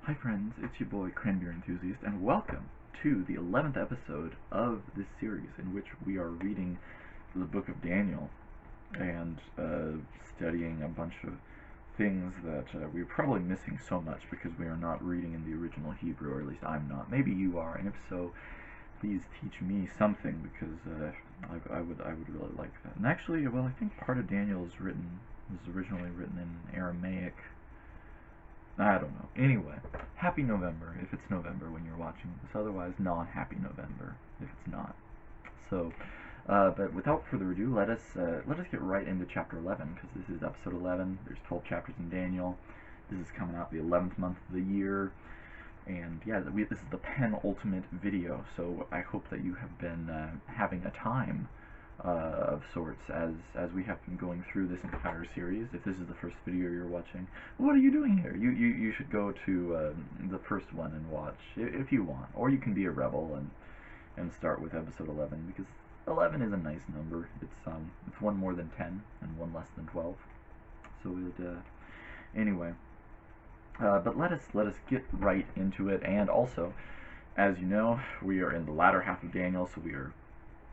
Hi friends, it's your boy Cranberry Enthusiast, and welcome to the 11th episode of this series in which we are reading the book of Daniel and studying a bunch of things that we're probably missing so much because we are not reading in the original Hebrew, or at least I'm not. Maybe you are, and if so, please teach me something because I would really like that. And actually, well, I think part of Daniel was originally written in Aramaic. I don't know. Anyway, happy November if it's November when you're watching this. Otherwise, non-happy November if it's not. So, but without further ado, let us get right into chapter 11 because this is episode 11. There's 12 chapters in Daniel. This is coming out the 11th month of the year, and yeah, this is the penultimate video. So I hope that you have been having a time of sorts as we have been going through this entire series. If this is the first video you're watching, what are you doing here? You should go to the first one and watch if you want, or you can be a rebel and start with episode 11 because 11 is a nice number. It's one more than 10 and one less than 12. So anyway, but let us get right into it. And also, as you know, we are in the latter half of Daniel, so we are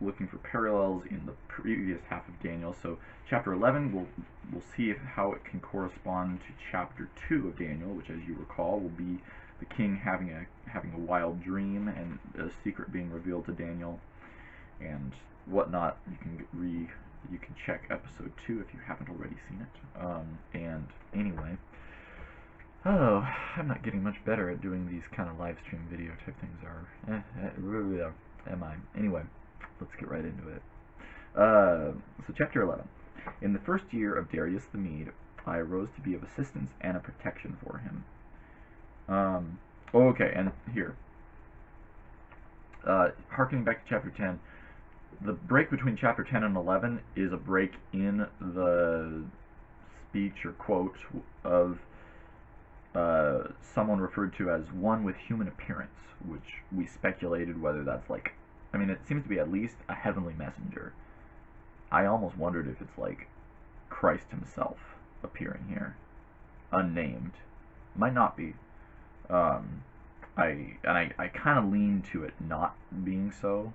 looking for parallels in the previous half of Daniel. So chapter 11, we'll see how it can correspond to chapter 2 of Daniel, which, as you recall, will be the king having a wild dream and a secret being revealed to Daniel and whatnot. You can check episode 2 if you haven't already seen it. And anyway, I'm not getting much better at doing these kind of live stream video type things. Am I? Anyway, let's get right into it. So chapter 11. In the first year of Darius the Mede, I arose to be of assistance and a protection for him. Okay, and here. Harkening back to chapter 10, the break between chapter 10 and 11 is a break in the speech or quote of someone referred to as one with human appearance, which we speculated whether that's like, I mean, it seems to be at least a heavenly messenger. I almost wondered if it's like Christ himself appearing here, unnamed. Might not be. I kind of lean to it not being so,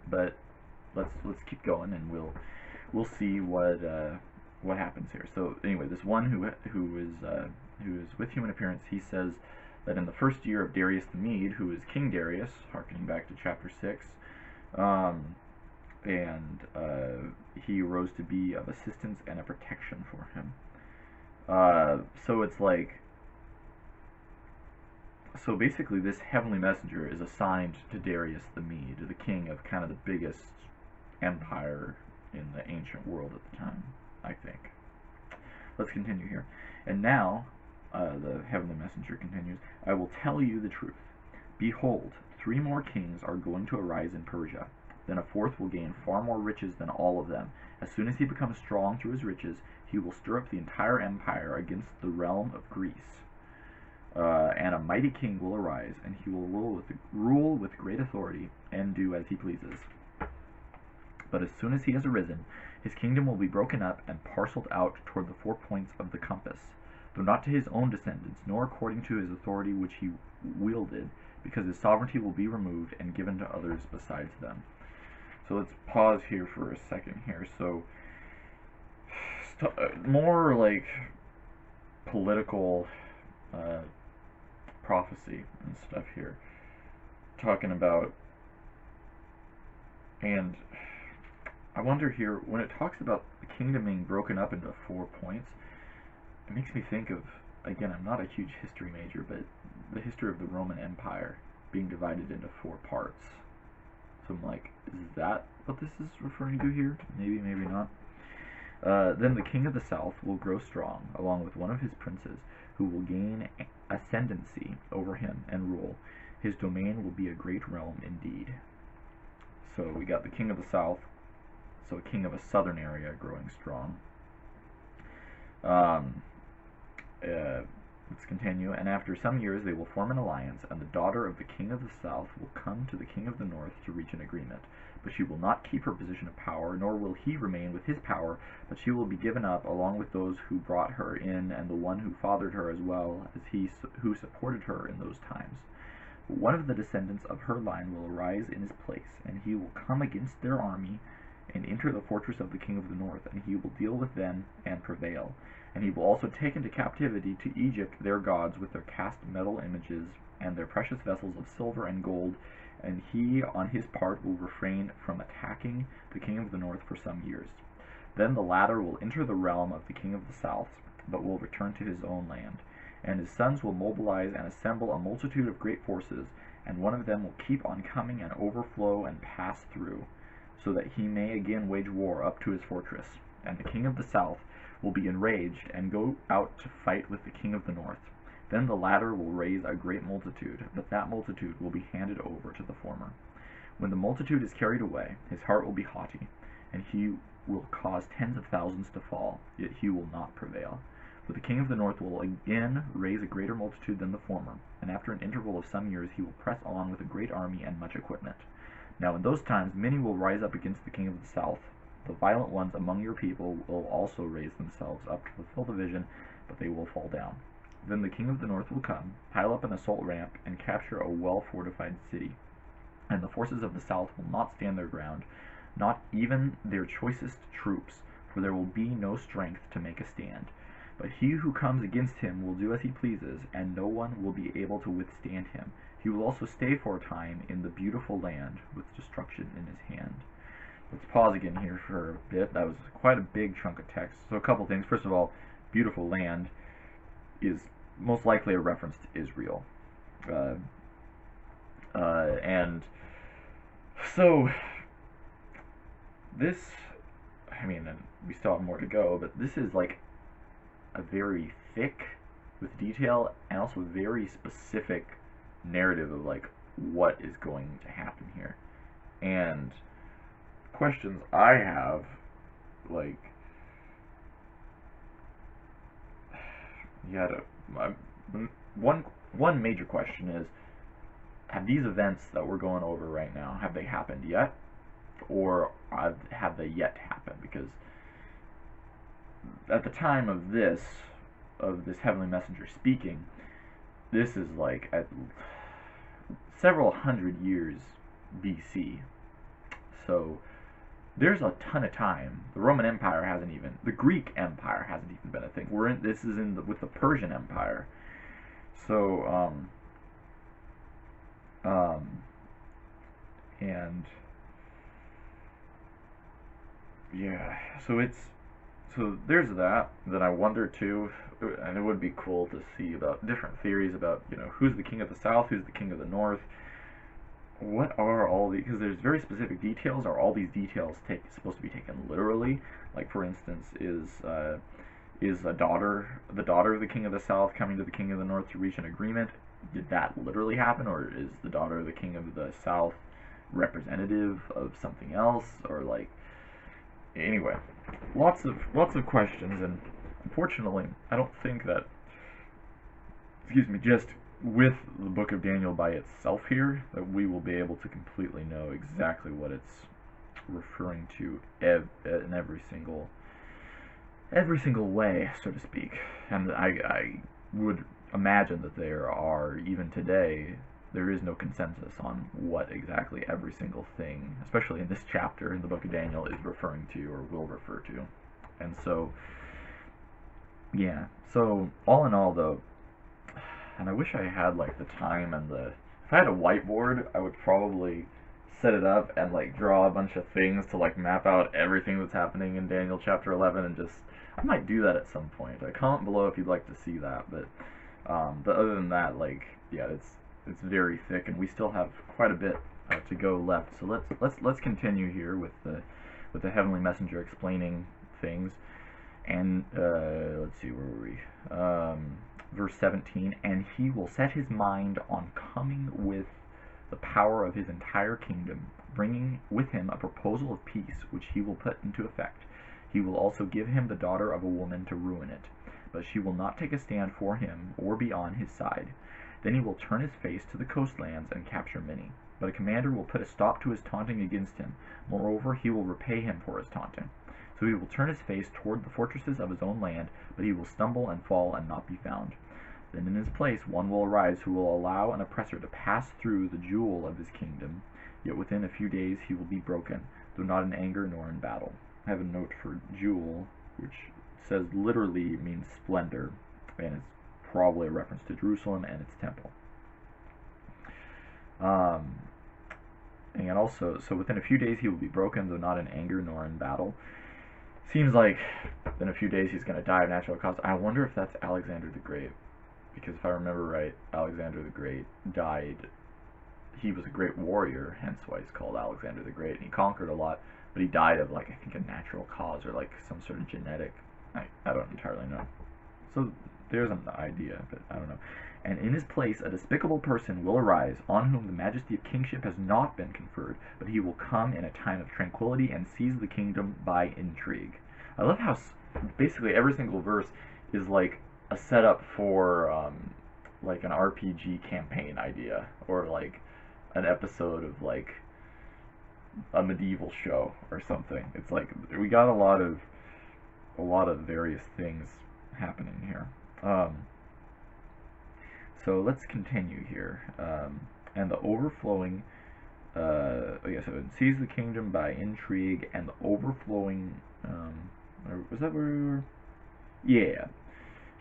but let's keep going and we'll see what happens here. So anyway, this one who is with human appearance, he says that in the first year of Darius the Mede, who is King Darius, harkening back to chapter 6, he rose to be of assistance and a protection for him. So it's like, so basically this heavenly messenger is assigned to Darius the Mede, the king of kind of the biggest empire in the ancient world at the time, I think. Let's continue here. And now, the heavenly messenger continues, I will tell you the truth. Behold, 3 more kings are going to arise in Persia. Then a 4th will gain far more riches than all of them. As soon as he becomes strong through his riches, he will stir up the entire empire against the realm of Greece. And a mighty king will arise, and he will rule with great authority and do as he pleases. But as soon as he has arisen, his kingdom will be broken up and parceled out toward the 4 points of the compass, though not to his own descendants, nor according to his authority which he wielded, because his sovereignty will be removed and given to others besides them. So let's pause here for a second here. So, more like political prophecy and stuff here. Talking about, and I wonder here, when it talks about the kingdom being broken up into 4 points, it makes me think of, again, I'm not a huge history major, but the history of the Roman Empire being divided into 4 parts. So I'm like, is that what this is referring to here? Maybe, maybe not. Then the king of the south will grow strong, along with one of his princes, who will gain ascendancy over him and rule. His domain will be a great realm indeed. So we got the king of the south, so a king of a southern area growing strong. let's continue. And after some years they will form an alliance, and the daughter of the king of the south will come to the king of the north to reach an agreement. But she will not keep her position of power, nor will he remain with his power, but she will be given up along with those who brought her in, and the one who fathered her, as well as he who supported her in those times. But one of the descendants of her line will arise in his place, and he will come against their army and enter the fortress of the king of the north, and he will deal with them and prevail. And he will also take into captivity to Egypt their gods with their cast metal images and their precious vessels of silver and gold, and he on his part will refrain from attacking the king of the north for some years. Then the latter will enter the realm of the king of the south, but will return to his own land. And his sons will mobilize and assemble a multitude of great forces, and one of them will keep on coming and overflow and pass through, so that he may again wage war up to his fortress. And the king of the south will be enraged and go out to fight with the king of the north. Then the latter will raise a great multitude, but that multitude will be handed over to the former. When the multitude is carried away, his heart will be haughty, and he will cause tens of thousands to fall, yet he will not prevail. For the king of the north will again raise a greater multitude than the former, and after an interval of some years he will press on with a great army and much equipment. Now in those times many will rise up against the king of the south. The violent ones among your people will also raise themselves up to fulfill the vision, but they will fall down. Then the king of the north will come, pile up an assault ramp, and capture a well-fortified city. And the forces of the south will not stand their ground, not even their choicest troops, for there will be no strength to make a stand. But he who comes against him will do as he pleases, and no one will be able to withstand him. He will also stay for a time in the beautiful land, with destruction in his hand. Let's pause again here for a bit. That was quite a big chunk of text. So a couple things. First of all, beautiful land is most likely a reference to Israel. And so this, I mean, and we still have more to go, but this is like a very thick with detail and also very specific narrative of like what is going to happen here. And questions I have, like, one major question is, have these events that we're going over right now, have they happened yet, or have they yet to happen? Because at the time of this heavenly messenger speaking, this is like at several hundred years BC. So there's a ton of time. The Roman Empire hasn't even, the Greek Empire hasn't even been a thing. This is with the Persian Empire. So and yeah, so there's that. Then I wonder too, and it would be cool to see about different theories about, you know, who's the king of the south, who's the king of the north. What are all these, because there's very specific details. Are all these details supposed to be taken literally? Like, for instance, is the daughter of the king of the south coming to the king of the north to reach an agreement? Did that literally happen, or is the daughter of the king of the south representative of something else? Or like, anyway, lots of questions, and unfortunately I don't think that, just with the book of Daniel by itself here, that we will be able to completely know exactly what it's referring to in every single way, so to speak. And I would imagine that even today, there is no consensus on what exactly every single thing, especially in this chapter in the book of Daniel, is referring to or will refer to. And so, yeah. So, all in all, though, and I wish I had like the time and if I had a whiteboard, I would probably set it up and like draw a bunch of things to like map out everything that's happening in Daniel chapter 11, and I might do that at some point. Comment below if you'd like to see that, but other than that, like, yeah, it's very thick, and we still have quite a bit to go left. So let's continue here with the heavenly messenger explaining things. And let's see, where were we? Verse 17, and he will set his mind on coming with the power of his entire kingdom, bringing with him a proposal of peace, which he will put into effect. He will also give him the daughter of a woman to ruin it. but she will not take a stand for him or be on his side. Then he will turn his face to the coastlands and capture many. But a commander will put a stop to his taunting against him. Moreover, he will repay him for his taunting. So he will turn his face toward the fortresses of his own land, but he will stumble and fall and not be found. Then in his place one will arise who will allow an oppressor to pass through the jewel of his kingdom. Yet within a few days he will be broken, though not in anger nor in battle. I have a note for jewel, which says literally means splendor, and it's probably a reference to Jerusalem and its temple. And also, so within a few days he will be broken, though not in anger nor in battle. Seems like in a few days he's going to die of natural causes. I wonder if that's Alexander the Great, because if I remember right, Alexander the Great died. He was a great warrior, hence why he's called Alexander the Great, and he conquered a lot, but he died of, like, I think a natural cause or like some sort of genetic, I don't entirely know. So there's an idea, but I don't know. And in his place a despicable person will arise, on whom the majesty of kingship has not been conferred, but he will come in a time of tranquility and seize the kingdom by intrigue. I love how basically every single verse is like a setup for like an RPG campaign idea, or like an episode of like a medieval show or something. It's like we got a lot of various things happening here. So let's continue here. And the overflowing, so it seized the kingdom by intrigue, and the overflowing, was that where we were? Yeah.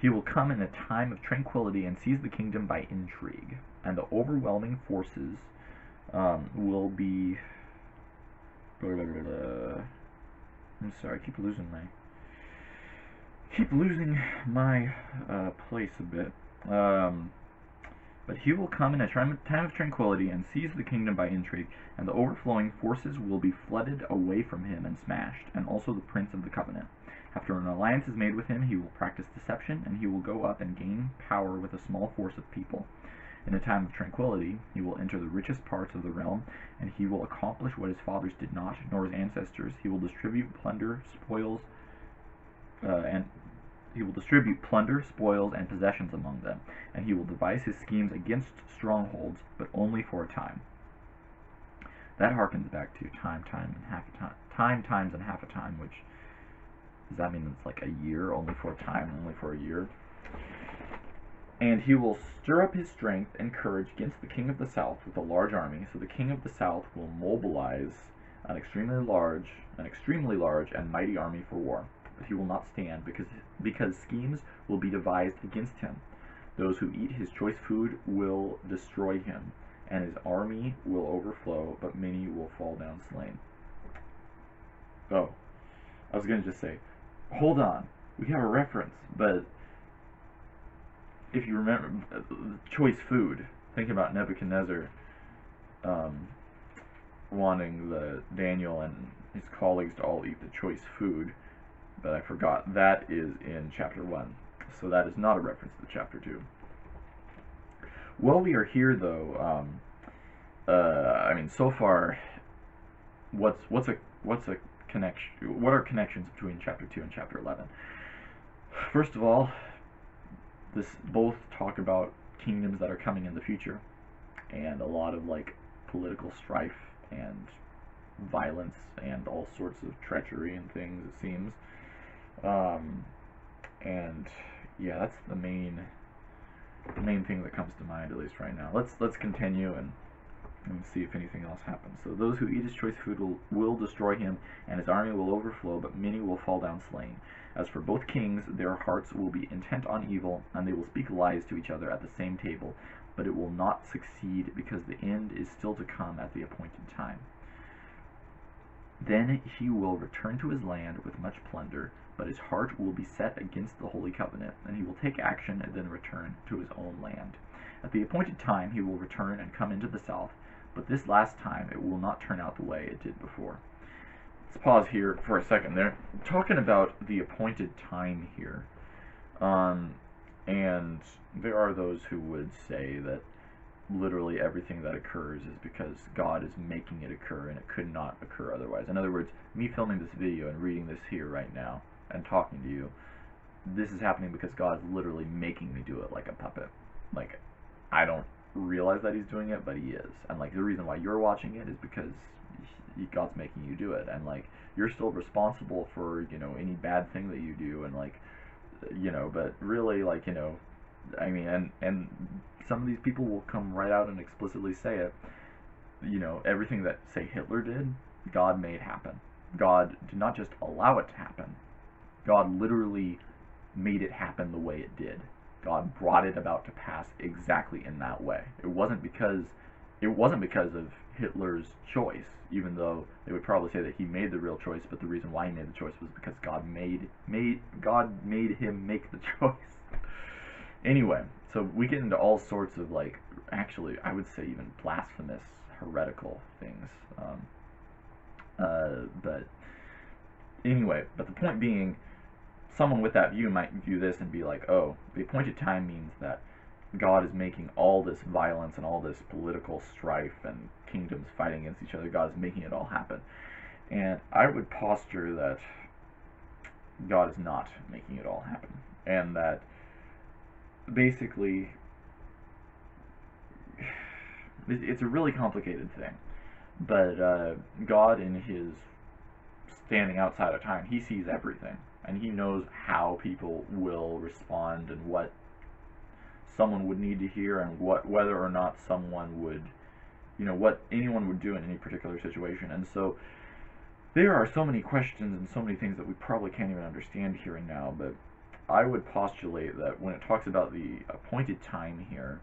He will come in a time of tranquility and seize the kingdom by intrigue, and the overwhelming forces will be, I'm sorry, I keep losing my place a bit. But he will come in a time of tranquility and seize the kingdom by intrigue, and the overflowing forces will be flooded away from him and smashed, and also the prince of the covenant. After an alliance is made with him, he will practice deception, and he will go up and gain power with a small force of people. In a time of tranquility, he will enter the richest parts of the realm, and he will accomplish what his fathers did not, nor his ancestors. He will distribute plunder, spoils, and possessions among them, and he will devise his schemes against strongholds, but only for a time. That harkens back to time, times, and half a time, which, does that mean it's like a year, only for a time, only for a year? And he will stir up his strength and courage against the king of the south with a large army, so the king of the south will mobilize an extremely large and mighty army for war. But he will not stand, because schemes will be devised against him. Those who eat his choice food will destroy him, and his army will overflow, but many will fall down slain. Oh, I was going to just say, hold on, we have a reference, but if you remember, choice food, think about Nebuchadnezzar wanting the Daniel and his colleagues to all eat the choice food. But I forgot, that is in chapter 1, so that is not a reference to chapter 2. While we are here, though, I mean, so far, what's a connection? What are connections between chapter 2 and chapter 11? First of all, this both talk about kingdoms that are coming in the future, and a lot of like political strife and violence and all sorts of treachery and things, it seems. And yeah, that's the main thing that comes to mind, at least right now. Let's continue and see if anything else happens. So those who eat his choice food will destroy him, and his army will overflow, but many will fall down slain. As for both kings, their hearts will be intent on evil, and they will speak lies to each other at the same table, but it will not succeed, because the end is still to come at the appointed time. Then he will return to his land with much plunder, but his heart will be set against the Holy Covenant, and he will take action and then return to his own land. At the appointed time he will return and come into the south, but this last time it will not turn out the way it did before. Let's pause here for a second. They're talking about the appointed time here, and there are those who would say that literally everything that occurs is because God is making it occur, and it could not occur otherwise. In other words, me filming this video and reading this here right now and talking to you, this is happening because God is literally making me do it like a puppet. Like, I don't realize that he's doing it, but he is. And like the reason why you're watching it is because God's making you do it, and like you're still responsible for, you know, any bad thing that you do, and like, you know, but really, like, you know, I mean, and some of these people will come right out and explicitly say it. You know, everything that, say, Hitler did, God made happen. God did not just allow it to happen. God literally made it happen the way it did. God brought it about to pass exactly in that way. It wasn't because of Hitler's choice, even though they would probably say that he made the real choice, but the reason why he made the choice was because God made him make the choice. Anyway, so we get into all sorts of, like, actually, I would say even blasphemous, heretical things. But anyway, but the point being, someone with that view might view this and be like, oh, the appointed time means that God is making all this violence and all this political strife and kingdoms fighting against each other. God is making it all happen. And I would posture that God is not making it all happen. And that basically it's a really complicated thing. But God, in his standing outside of time, he sees everything. And he knows how people will respond and what someone would need to hear, and whether or not someone would, you know, what anyone would do in any particular situation. And so there are so many questions and so many things that we probably can't even understand here and now, but I would postulate that when it talks about the appointed time here,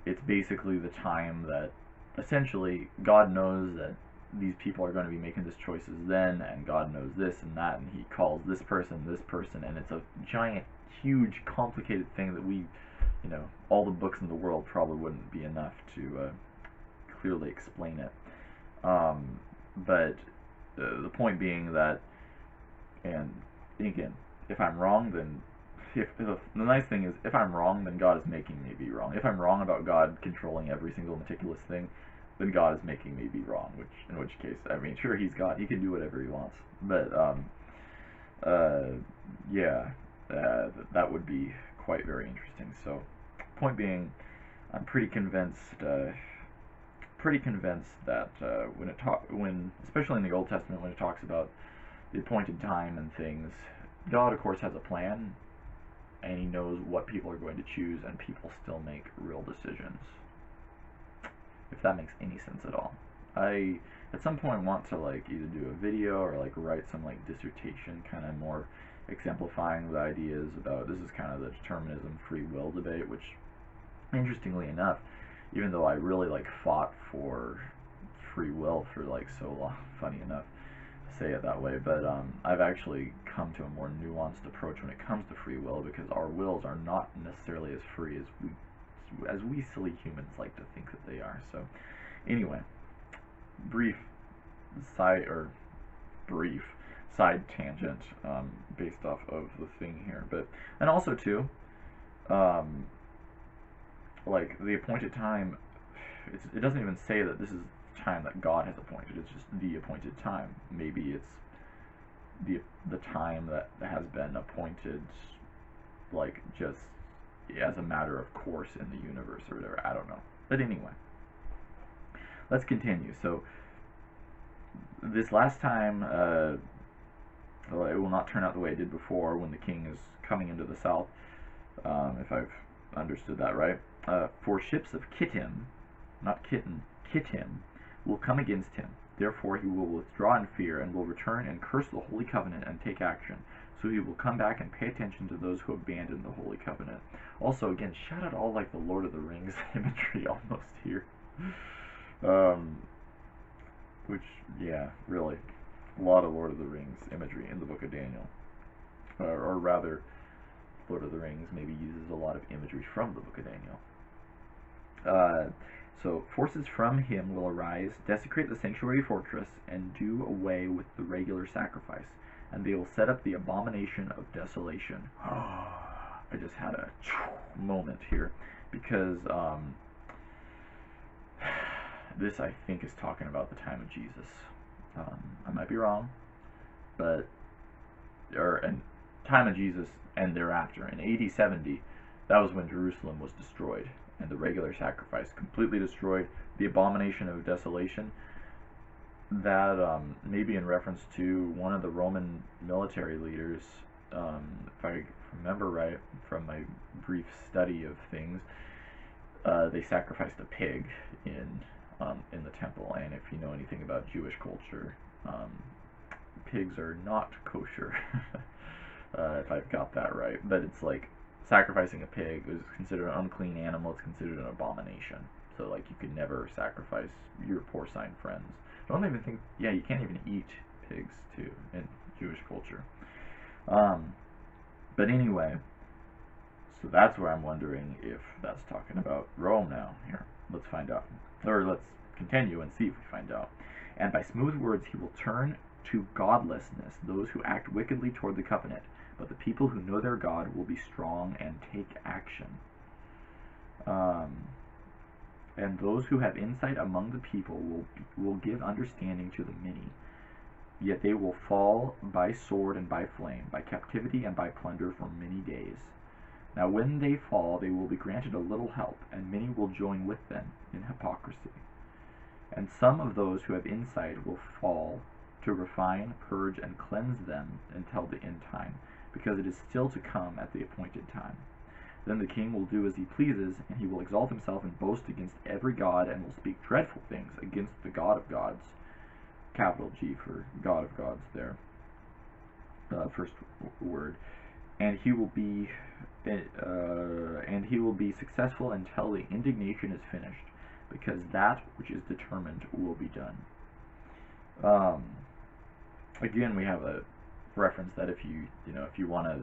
it's basically the time that essentially God knows that these people are going to be making these choices then, and God knows this and that, and he calls this person, and it's a giant, huge, complicated thing that we, you know, all the books in the world probably wouldn't be enough to clearly explain it. But the point being that, and again, if I'm wrong, then the nice thing is, if I'm wrong, then God is making me be wrong. If I'm wrong about God controlling every single meticulous thing, then God is making me be wrong, in which case, I mean, sure, he's God, he can do whatever he wants, but, yeah, that would be quite very interesting. So, point being, I'm pretty convinced that, when especially in the Old Testament, when it talks about the appointed time and things, God, of course, has a plan, and he knows what people are going to choose, and people still make real decisions. If that makes any sense at all. I, at some point, want to, like, either do a video or, like, write some, like, dissertation kind of more exemplifying the ideas about, this is kind of the determinism free will debate, which, interestingly enough, even though I really, like, fought for free will for, like, so long, funny enough to say it that way, but I've actually come to a more nuanced approach when it comes to free will, because our wills are not necessarily as free as we silly humans like to think that they are. So anyway, brief side tangent based off of the thing here, but, and also too, like, the appointed time, it doesn't even say that this is time that God has appointed, it's just the appointed time. Maybe it's the time that has been appointed, like, just as a matter of course in the universe or whatever, I don't know. But anyway, let's continue. So, this last time, well, it will not turn out the way it did before when the king is coming into the south, if I've understood that right. For ships of Kittim, not Kitten, Kittim, will come against him. Therefore he will withdraw in fear, and will return and curse the Holy Covenant and take action. So he will come back and pay attention to those who abandon the Holy Covenant. Also, again, shout out all, like, the Lord of the Rings imagery almost here. Which, yeah, really, a lot of Lord of the Rings imagery in the book of Daniel. Or rather, Lord of the Rings maybe uses a lot of imagery from the book of Daniel. So, forces from him will arise, desecrate the sanctuary fortress, and do away with the regular sacrifice. And they will set up the abomination of desolation. I just had a moment here, because this, I think, is talking about the time of Jesus. I might be wrong, but or in time of Jesus and thereafter. In AD 70, that was when Jerusalem was destroyed, and the regular sacrifice completely destroyed. The abomination of desolation, that maybe in reference to one of the Roman military leaders, if I remember right from my brief study of things, they sacrificed a pig in the temple. And if you know anything about Jewish culture, pigs are not kosher. If I've got that right, but it's like sacrificing a pig is considered an unclean animal. It's considered an abomination. So like you could never sacrifice your porcine friends. I don't even think, yeah, you can't even eat pigs too in Jewish culture. But anyway, so that's where I'm wondering if that's talking about Rome now. Here, let's find out. Or let's continue and see if we find out. And by smooth words he will turn to godlessness those who act wickedly toward the covenant, but the people who know their God will be strong and take action. And those who have insight among the people will give understanding to the many. Yet they will fall by sword and by flame, by captivity and by plunder for many days. Now when they fall, they will be granted a little help, and many will join with them in hypocrisy. And some of those who have insight will fall to refine, purge, and cleanse them until the end time, because it is still to come at the appointed time. Then the king will do as he pleases, and he will exalt himself and boast against every god, and will speak dreadful things against the God of gods. Capital G for God of gods there. First word. And he will be successful until the indignation is finished, because that which is determined will be done. Again, we have a reference that if you want to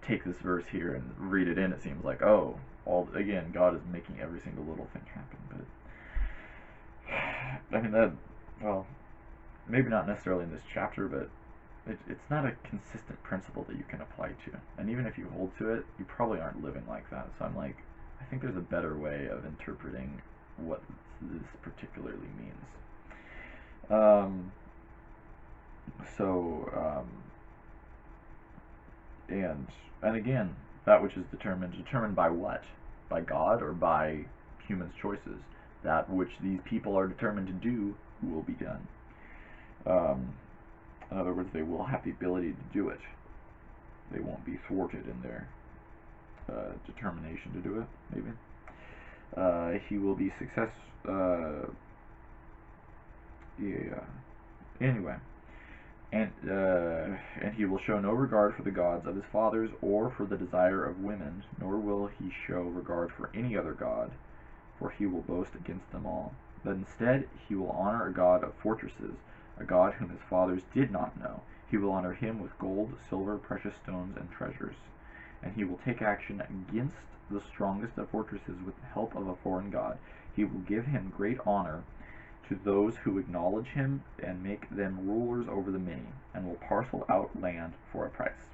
take this verse here and read it in, it seems like, oh, again, God is making every single little thing happen. But I mean that, well, maybe not necessarily in this chapter, but it's not a consistent principle that you can apply to. And even if you hold to it, you probably aren't living like that. So I'm like, I think there's a better way of interpreting what this particularly means. And again, that which is determined by what? By God or by humans' choices? That which these people are determined to do will be done. In other words, they will have the ability to do it. They won't be thwarted in their determination to do it, maybe. He will be anyway. And he will show no regard for the gods of his fathers or for the desire of women, nor will he show regard for any other god, for he will boast against them all. But instead he will honor a god of fortresses, a god whom his fathers did not know. He will honor him with gold, silver, precious stones, and treasures. And he will take action against the strongest of fortresses with the help of a foreign god. He will give him great honor to those who acknowledge him, and make them rulers over the many, and will parcel out land for a price.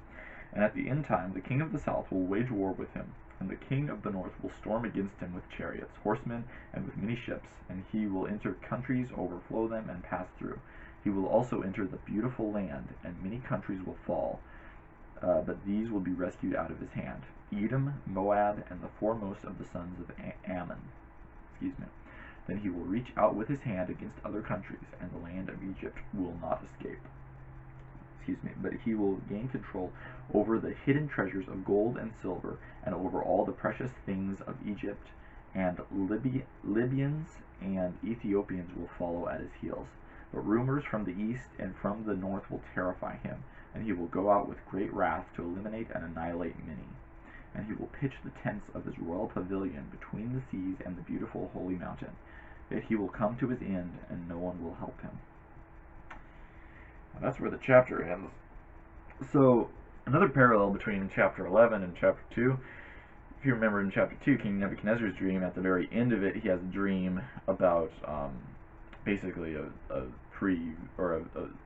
And at the end time the king of the south will wage war with him, and the king of the north will storm against him with chariots, horsemen, and with many ships, and he will enter countries, overflow them, and pass through. He will also enter the beautiful land, and many countries will fall, but these will be rescued out of his hand: Edom, Moab, and the foremost of the sons of Ammon. Then he will reach out with his hand against other countries, and the land of Egypt will not escape. But he will gain control over the hidden treasures of gold and silver, and over all the precious things of Egypt, and Libyans and Ethiopians will follow at his heels. But rumors from the east and from the north will terrify him, and he will go out with great wrath to eliminate and annihilate many. And he will pitch the tents of his royal pavilion between the seas and the beautiful holy mountain. Yet he will come to his end, and no one will help him. And that's where the chapter ends. So, another parallel between chapter 11 and chapter 2. If you remember in chapter 2, King Nebuchadnezzar's dream, at the very end of it, he has a dream about basically a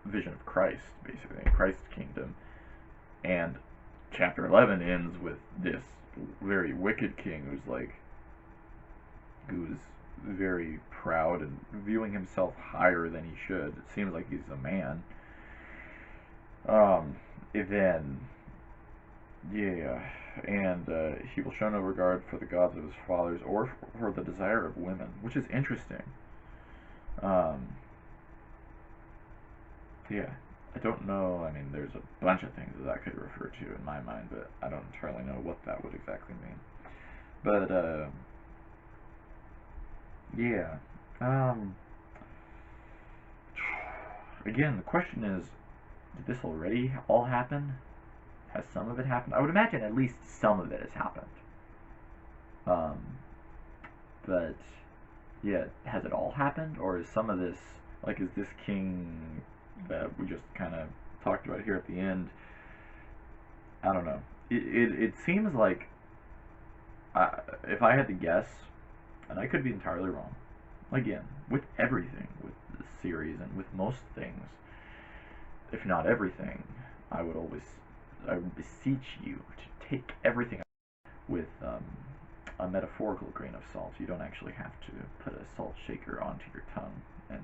vision of Christ, basically, Christ's kingdom. And chapter 11 ends with this very wicked king who's very proud and viewing himself higher than he should. It seems like he's a man. then, yeah, and he will show no regard for the gods of his fathers or for the desire of women, which is interesting. Um, yeah, I don't know. I mean, there's a bunch of things that could refer to in my mind, but I don't entirely know what that would exactly mean. But yeah. Um, Again, the question is, did this already all happen? Has some of it happened? I would imagine at least some of it has happened. Um, but yeah, has it all happened, or is some of this like is this king that we just kind of talked about here at the end? I don't know. It seems like if I had to guess, and I could be entirely wrong. Again, with everything, with the series and with most things, if not everything, I would beseech you to take everything with a metaphorical grain of salt. You don't actually have to put a salt shaker onto your tongue, and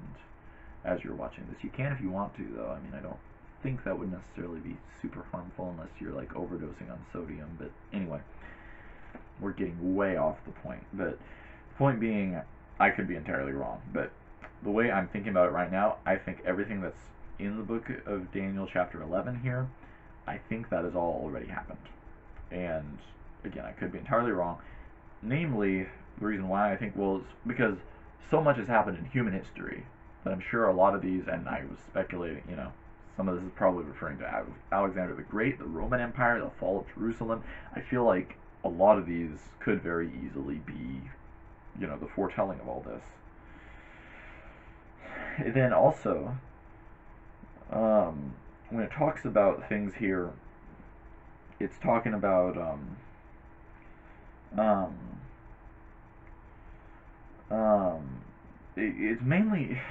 as you're watching this, you can if you want to, though. I mean, I don't think that would necessarily be super harmful unless you're like overdosing on sodium. But anyway, we're getting way off the point. But the point being, I could be entirely wrong. But the way I'm thinking about it right now, I think everything that's in the book of Daniel, chapter 11 here, I think that has all already happened. And again, I could be entirely wrong. Namely, the reason why I think, well, is because so much has happened in human history that I'm sure a lot of these, and I was speculating, some of this is probably referring to Alexander the Great, the Roman Empire, the fall of Jerusalem. I feel like a lot of these could very easily be, the foretelling of all this. Then also, when it talks about things here, it's talking about um, it's mainly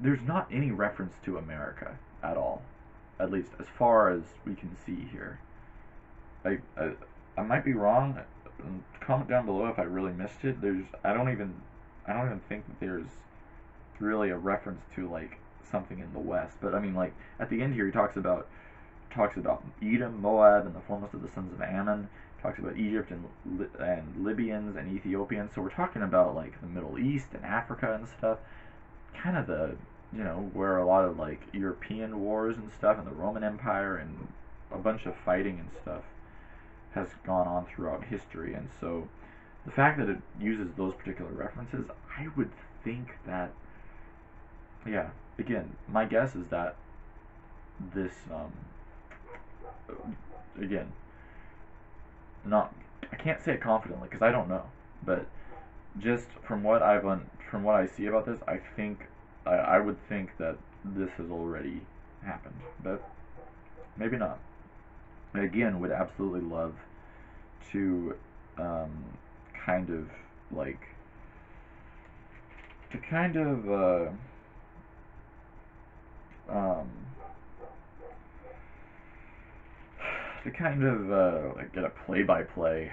there's not any reference to America at all, at least as far as we can see here. I might be wrong. Comment down below if I really missed it. I don't even think that there's really a reference to like something in the West. But I mean, like at the end here, he talks about Edom, Moab, and the foremost of the sons of Ammon. Talks about Egypt and Libyans and Ethiopians. So we're talking about like the Middle East and Africa and stuff. Kind of the where a lot of like European wars and stuff, and the Roman Empire and a bunch of fighting and stuff has gone on throughout history. And so the fact that it uses those particular references, I would think that, yeah, again, my guess is that this again, not I can't say it confidently because I don't know, but just from what I see about this, I would think that this has already happened, but maybe not. I again would absolutely love to kind of like to kind of um, like get a play-by-play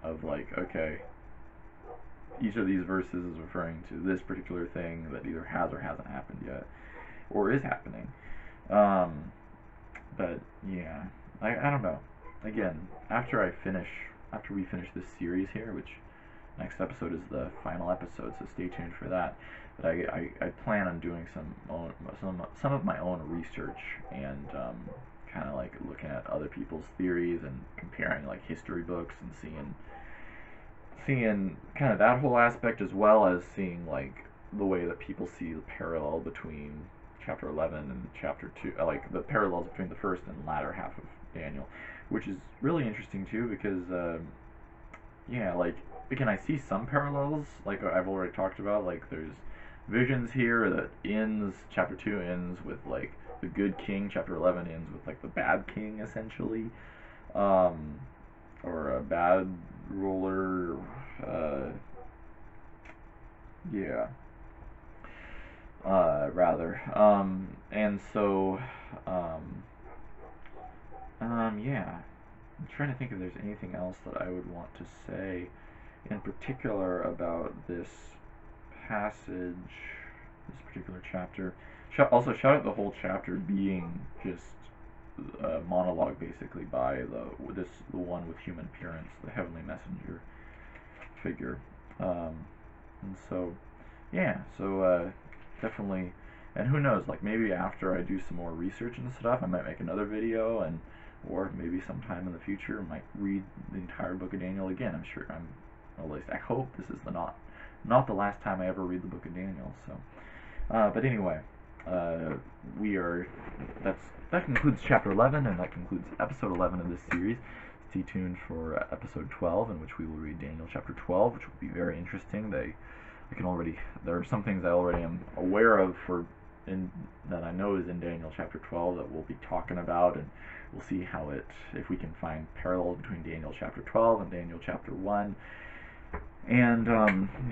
of like, okay, each of these verses is referring to this particular thing that either has or hasn't happened yet, or is happening. But yeah, I don't know. Again, after we finish this series here, which next episode is the final episode, so stay tuned for that. But I plan on doing some of my own research and kind of like looking at other people's theories and comparing like history books and seeing kind of that whole aspect, as well as seeing like the way that people see the parallel between chapter 11 and chapter 2, like the parallels between the first and latter half of Daniel, which is really interesting too because yeah, like again, I see some parallels like I've already talked about. Like there's visions here that chapter 2 ends with like the good king, chapter 11 ends with like the bad king essentially, or a bad ruler. Yeah, rather. And so, yeah. I'm trying to think if there's anything else that I would want to say in particular about this passage, this particular chapter. Also, shout out the whole chapter being just monologue basically by the one with human appearance, the heavenly messenger figure. And so, yeah, so definitely, and who knows, like maybe after I do some more research and stuff, I might make another video, and or maybe sometime in the future I might read the entire book of Daniel again. I'm sure at least I hope this is not the last time I ever read the book of Daniel. So, but anyway, that concludes chapter 11, and that concludes episode 11 of this series. Stay tuned for episode 12, in which we will read Daniel chapter 12, which will be very interesting. There are some things I already am aware of that I know is in Daniel chapter 12 that we'll be talking about, and we'll see if we can find parallels between Daniel chapter 12 and Daniel chapter 1. And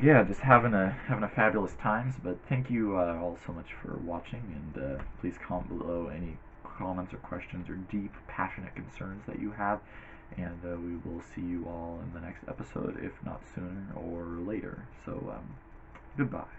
yeah, just having a fabulous time. But thank you all so much for watching, and please comment below any comments or questions or deep, passionate concerns that you have, and we will see you all in the next episode, if not sooner or later. So goodbye.